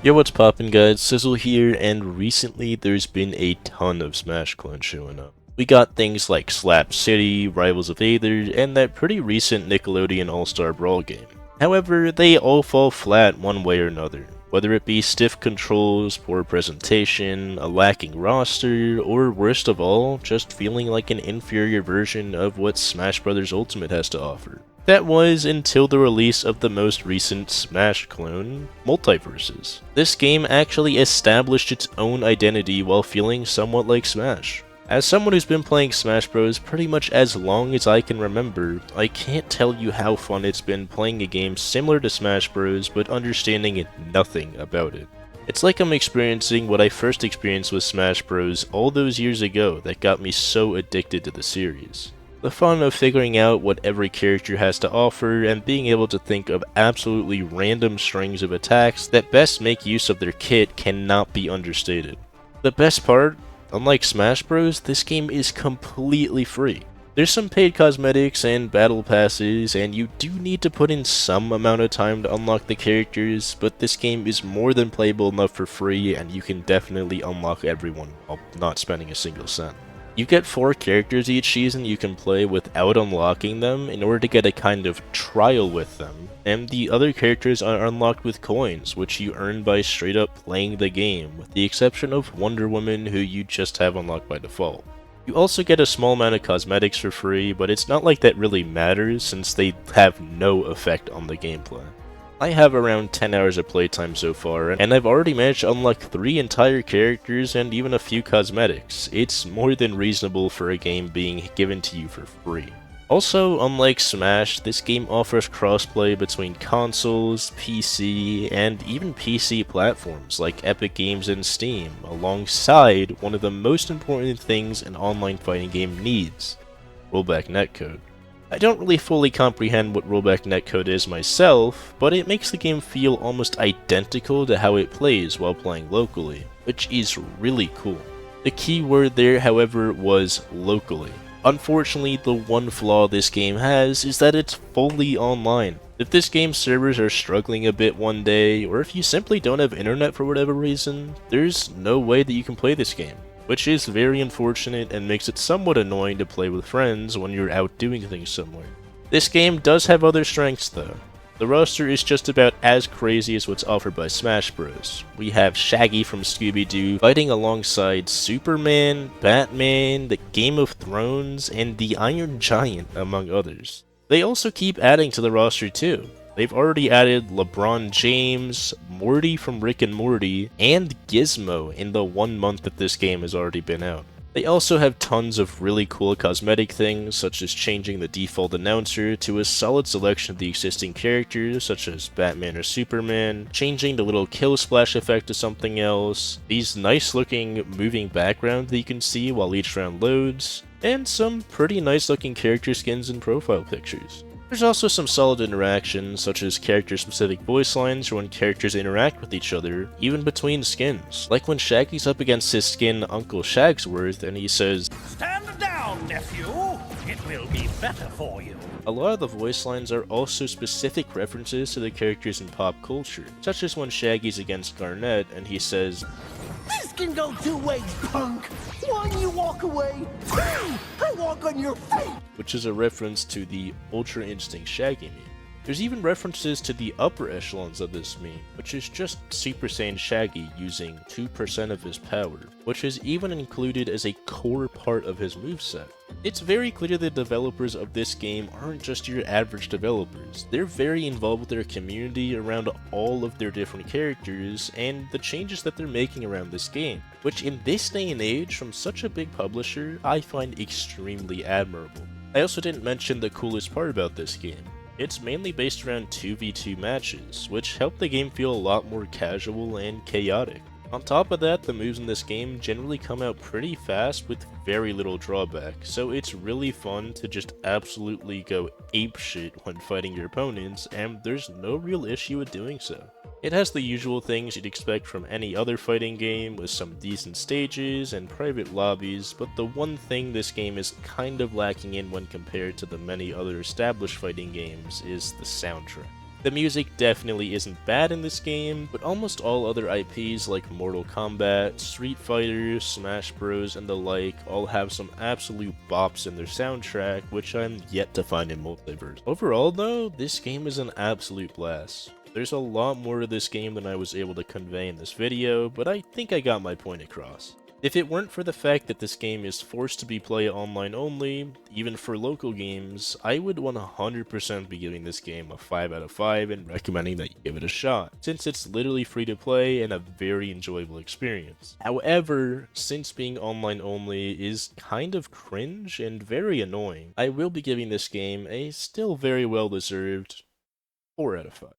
Yo, what's poppin' guys? Sizzyl here, and recently there's been a ton of Smash clones showing up. We got things like Slap City, Rivals of Aether, and that pretty recent Nickelodeon All-Star Brawl game. However, they all fall flat one way or another, whether it be stiff controls, poor presentation, a lacking roster, or worst of all, just feeling like an inferior version of what Smash Bros. Ultimate has to offer. That was until the release of the most recent Smash clone, MultiVersus. This game actually established its own identity while feeling somewhat like Smash. As someone who's been playing Smash Bros. Pretty much as long as I can remember, I can't tell you how fun it's been playing a game similar to Smash Bros. But understanding nothing about it. It's like I'm experiencing what I first experienced with Smash Bros. All those years ago that got me so addicted to the series. The fun of figuring out what every character has to offer and being able to think of absolutely random strings of attacks that best make use of their kit cannot be understated. The best part, unlike Smash Bros, this game is completely free. There's some paid cosmetics and battle passes, and you do need to put in some amount of time to unlock the characters, but this game is more than playable enough for free, and you can definitely unlock everyone while not spending a single cent. You get 4 characters each season you can play without unlocking them in order to get a kind of trial with them, and the other characters are unlocked with coins, which you earn by straight up playing the game, with the exception of Wonder Woman, who you just have unlocked by default. You also get a small amount of cosmetics for free, but it's not like that really matters since they have no effect on the gameplay. I have around 10 hours of playtime so far, and I've already managed to unlock 3 entire characters and even a few cosmetics. It's more than reasonable for a game being given to you for free. Also, unlike Smash, this game offers crossplay between consoles, PC, and even PC platforms like Epic Games and Steam, alongside one of the most important things an online fighting game needs: rollback netcode. I don't really fully comprehend what rollback netcode is myself, but it makes the game feel almost identical to how it plays while playing locally, which is really cool. The key word there, however, was locally. Unfortunately, the one flaw this game has is that it's fully online. If this game's servers are struggling a bit one day, or if you simply don't have internet for whatever reason, there's no way that you can play this game, which is very unfortunate and makes it somewhat annoying to play with friends when you're out doing things somewhere. This game does have other strengths though. The roster is just about as crazy as what's offered by Smash Bros. We have Shaggy from Scooby-Doo fighting alongside Superman, Batman, the Game of Thrones, and the Iron Giant, among others. They also keep adding to the roster too. They've already added LeBron James, Morty from Rick and Morty, and Gizmo in the 1 month that this game has already been out. They also have tons of really cool cosmetic things, such as changing the default announcer to a solid selection of the existing characters, such as Batman or Superman, changing the little kill splash effect to something else, these nice looking moving backgrounds that you can see while each round loads, and some pretty nice looking character skins and profile pictures. There's also some solid interactions, such as character-specific voice lines for when characters interact with each other, even between skins. Like when Shaggy's up against his skin Uncle Shagsworth and he says, "Stand down, nephew! It will be better for you." A lot of the voice lines are also specific references to the characters in pop culture, such as when Shaggy's against Garnet and he says, "This can go 2 ways, punk! 1, you walk away, 2, I walk on your face!" which is a reference to the Ultra Instinct Shaggy meme. There's even references to the upper echelons of this meme, which is just Super Saiyan Shaggy using 2% of his power, which is even included as a core part of his moveset. It's very clear the developers of this game aren't just your average developers. They're very involved with their community around all of their different characters and the changes that they're making around this game, which in this day and age from such a big publisher, I find extremely admirable. I also didn't mention the coolest part about this game. It's mainly based around 2v2 matches, which help the game feel a lot more casual and chaotic. On top of that, the moves in this game generally come out pretty fast with very little drawback, so it's really fun to just absolutely go apeshit when fighting your opponents, and there's no real issue with doing so. It has the usual things you'd expect from any other fighting game, with some decent stages and private lobbies, but the one thing this game is kind of lacking in when compared to the many other established fighting games is the soundtrack. The music definitely isn't bad in this game, but almost all other IPs like Mortal Kombat, Street Fighter, Smash Bros, and the like all have some absolute bops in their soundtrack, which I'm yet to find in MultiVersus. Overall though, this game is an absolute blast. There's a lot more to this game than I was able to convey in this video, but I think I got my point across. If it weren't for the fact that this game is forced to be played online only, even for local games, I would 100% be giving this game a 5 out of 5 and recommending that you give it a shot, since it's literally free to play and a very enjoyable experience. However, since being online only is kind of cringe and very annoying, I will be giving this game a still very well deserved 4 out of 5.